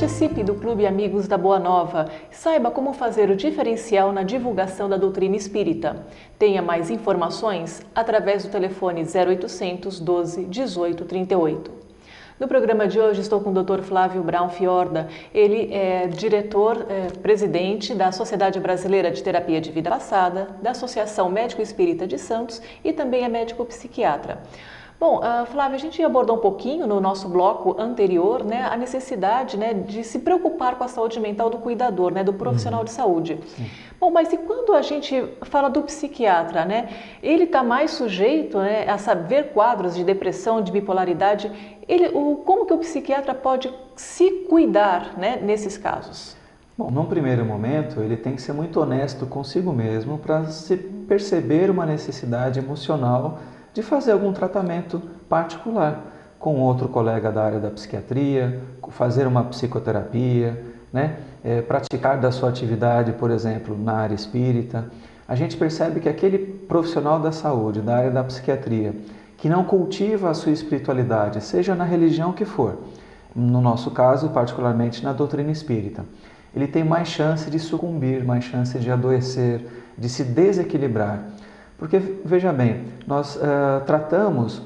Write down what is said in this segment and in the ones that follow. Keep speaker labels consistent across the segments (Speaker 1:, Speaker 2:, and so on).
Speaker 1: Participe do Clube Amigos da Boa Nova e saiba como fazer o diferencial na divulgação da doutrina espírita. Tenha mais informações através do telefone 0800 12 18 38. No programa de hoje estou com o Dr. Flávio Braun Fiorda. Ele é presidente da Sociedade Brasileira de Terapia de Vida Passada, da Associação Médico Espírita de Santos e também é médico psiquiatra. Bom, Flávio, a gente abordou um pouquinho no nosso bloco anterior, né, a necessidade, né, de se preocupar com a saúde mental do cuidador, né, do profissional de saúde. Sim. Bom, mas e quando a gente fala do psiquiatra, né, ele está mais sujeito, né, a saber quadros de depressão, de bipolaridade, como que o psiquiatra pode se cuidar, né, nesses casos?
Speaker 2: Bom, num primeiro momento, ele tem que ser muito honesto consigo mesmo para se perceber uma necessidade emocional de fazer algum tratamento particular com outro colega da área da psiquiatria, fazer uma psicoterapia, né? Praticar da sua atividade, por exemplo, na área espírita. A gente percebe que aquele profissional da saúde, da área da psiquiatria, que não cultiva a sua espiritualidade, seja na religião que for, no nosso caso, particularmente na doutrina espírita, ele tem mais chance de sucumbir, mais chance de adoecer, de se desequilibrar. Porque, veja bem, nós tratamos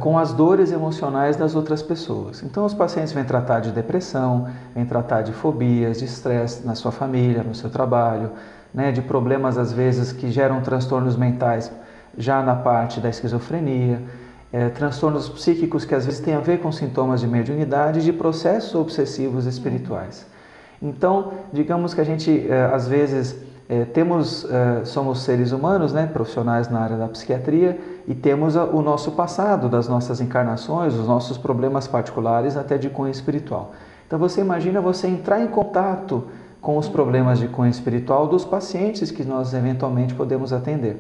Speaker 2: com as dores emocionais das outras pessoas. Então, os pacientes vêm tratar de depressão, vêm tratar de fobias, de estresse na sua família, no seu trabalho, né, de problemas, às vezes, que geram transtornos mentais já na parte da esquizofrenia, transtornos psíquicos que, às vezes, têm a ver com sintomas de mediunidade e de processos obsessivos espirituais. Então, digamos que a gente, às vezes, somos seres humanos, né, profissionais na área da psiquiatria e temos o nosso passado, das nossas encarnações, os nossos problemas particulares até de cunho espiritual. Então você imagina você entrar em contato com os problemas de cunho espiritual dos pacientes que nós eventualmente podemos atender.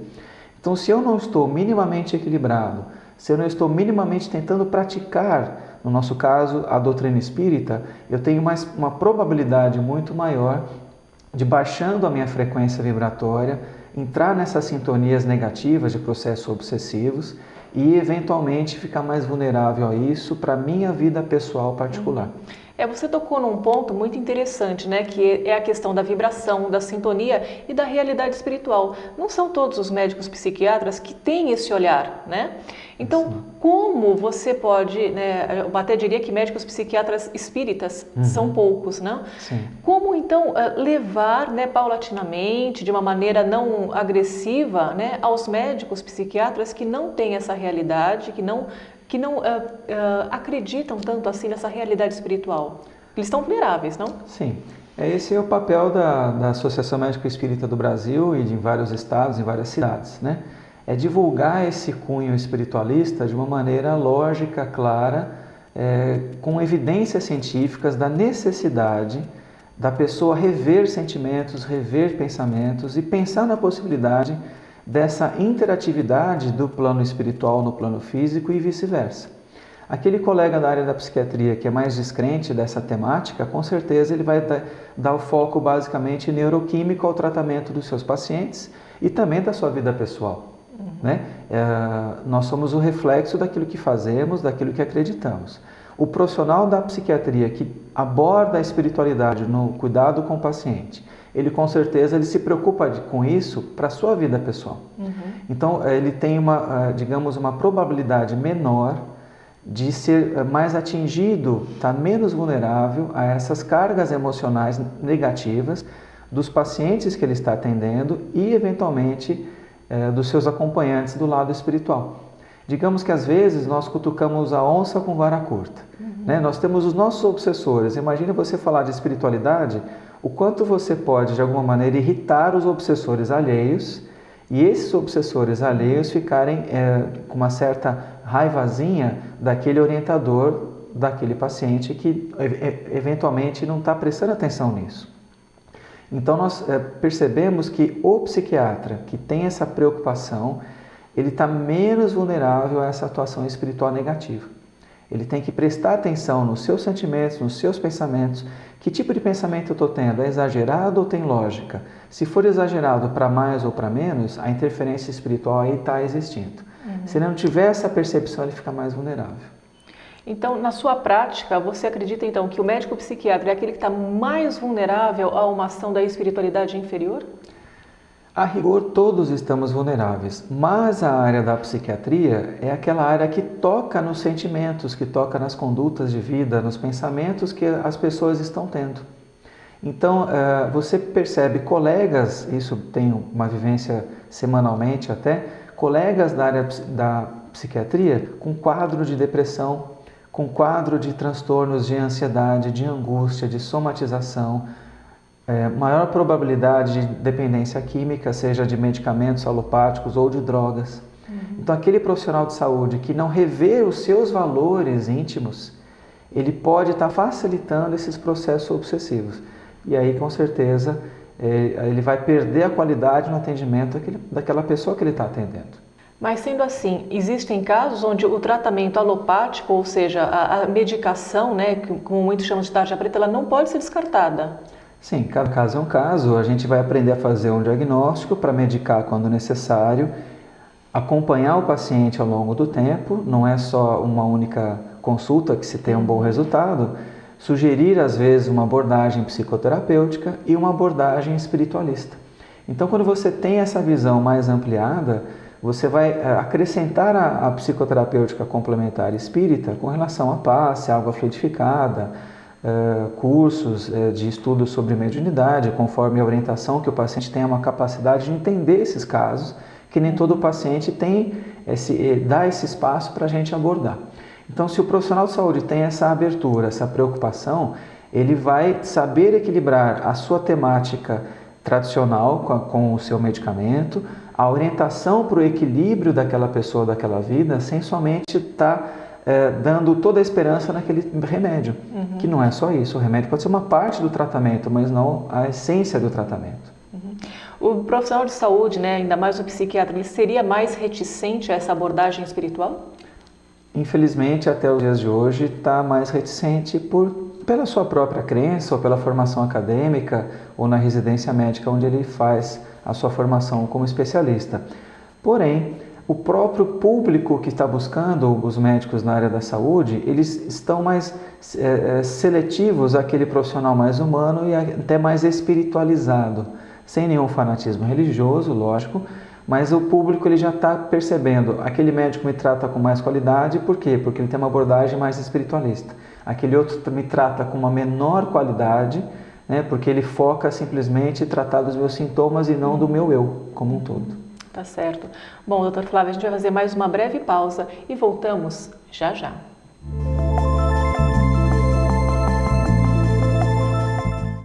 Speaker 2: Então se eu não estou minimamente equilibrado, se eu não estou minimamente tentando praticar, no nosso caso, a doutrina espírita, eu tenho uma probabilidade muito maior de, baixando a minha frequência vibratória, entrar nessas sintonias negativas de processos obsessivos e eventualmente ficar mais vulnerável a isso para a minha vida pessoal particular.
Speaker 1: Você tocou num ponto muito interessante, né, que é a questão da vibração, da sintonia e da realidade espiritual. Não são todos os médicos psiquiatras que têm esse olhar, né? Então, sim, como você pode, né, eu até diria que médicos psiquiatras espíritas são poucos, né? Sim. Como então levar, né, paulatinamente, de uma maneira não agressiva, né, aos médicos psiquiatras que não têm essa realidade, que não acreditam tanto assim nessa realidade espiritual? Eles estão vulneráveis, não?
Speaker 2: Sim. Esse é o papel da Associação Médico Espírita do Brasil e de vários estados, em várias cidades, né? É divulgar esse cunho espiritualista de uma maneira lógica, clara, com evidências científicas da necessidade da pessoa rever sentimentos, rever pensamentos e pensar na possibilidade dessa interatividade do plano espiritual no plano físico e vice-versa. Aquele colega da área da psiquiatria que é mais descrente dessa temática, com certeza ele vai dar o foco basicamente neuroquímico ao tratamento dos seus pacientes e também da sua vida pessoal. Né? Nós somos o reflexo daquilo que fazemos, daquilo que acreditamos. O profissional da psiquiatria que aborda a espiritualidade no cuidado com o paciente, ele com certeza ele se preocupa com isso para a sua vida pessoal. Então ele tem uma probabilidade menor de ser mais atingido, estar menos vulnerável a essas cargas emocionais negativas dos pacientes que ele está atendendo e eventualmente dos seus acompanhantes do lado espiritual. Digamos que às vezes nós cutucamos a onça com vara curta. Né? Nós temos os nossos obsessores. Imagina você falar de espiritualidade, o quanto você pode, de alguma maneira, irritar os obsessores alheios e esses obsessores alheios ficarem com uma certa raivazinha daquele orientador, daquele paciente que eventualmente não está prestando atenção nisso. Então nós percebemos que o psiquiatra que tem essa preocupação, ele está menos vulnerável a essa atuação espiritual negativa. Ele tem que prestar atenção nos seus sentimentos, nos seus pensamentos. Que tipo de pensamento eu estou tendo? É exagerado ou tem lógica? Se for exagerado para mais ou para menos, a interferência espiritual aí está existindo. Se ele não tiver essa percepção, ele fica mais vulnerável.
Speaker 1: Então, na sua prática, você acredita então que o médico psiquiatra é aquele que está mais vulnerável a uma ação da espiritualidade inferior?
Speaker 2: A rigor, todos estamos vulneráveis, mas a área da psiquiatria é aquela área que toca nos sentimentos, que toca nas condutas de vida, nos pensamentos que as pessoas estão tendo. Então, você percebe colegas, isso tem uma vivência semanalmente até, colegas da área da psiquiatria com quadro de depressão, com quadro de transtornos de ansiedade, de angústia, de somatização, maior probabilidade de dependência química, seja de medicamentos alopáticos ou de drogas. Então, aquele profissional de saúde que não revê os seus valores íntimos, ele pode estar facilitando esses processos obsessivos. E aí, com certeza, ele vai perder a qualidade no atendimento daquela pessoa que ele está atendendo.
Speaker 1: Mas sendo assim, existem casos onde o tratamento alopático, ou seja, a medicação, né, que como muitos chamam de tarja preta, ela não pode ser descartada?
Speaker 2: Sim, cada caso é um caso. A gente vai aprender a fazer um diagnóstico para medicar quando necessário, acompanhar o paciente ao longo do tempo, não é só uma única consulta que se tem um bom resultado, sugerir às vezes uma abordagem psicoterapêutica e uma abordagem espiritualista. Então, quando você tem essa visão mais ampliada, você vai acrescentar a psicoterapêutica complementar espírita com relação à passe, água fluidificada, cursos de estudo sobre mediunidade, conforme a orientação que o paciente tenha uma capacidade de entender esses casos, que nem todo paciente dá esse espaço para a gente abordar. Então, se o profissional de saúde tem essa abertura, essa preocupação, ele vai saber equilibrar a sua temática tradicional com o seu medicamento, a orientação para o equilíbrio daquela pessoa, daquela vida, sem somente estar dando toda a esperança naquele remédio, que não é só isso. O remédio pode ser uma parte do tratamento, mas não a essência do tratamento.
Speaker 1: O profissional de saúde, né, ainda mais o psiquiatra, ele seria mais reticente a essa abordagem espiritual?
Speaker 2: Infelizmente, até os dias de hoje, está mais reticente pela sua própria crença ou pela formação acadêmica ou na residência médica onde ele faz a sua formação como especialista. Porém, o próprio público que está buscando os médicos na área da saúde, eles estão mais seletivos àquele profissional mais humano e até mais espiritualizado, sem nenhum fanatismo religioso, lógico, mas o público ele já está percebendo, aquele médico me trata com mais qualidade, por quê? Porque ele tem uma abordagem mais espiritualista. Aquele outro me trata com uma menor qualidade, né? Porque ele foca simplesmente em tratar dos meus sintomas e não do meu eu como um todo.
Speaker 1: Tá certo. Bom, doutor Flávio, a gente vai fazer mais uma breve pausa e voltamos já já.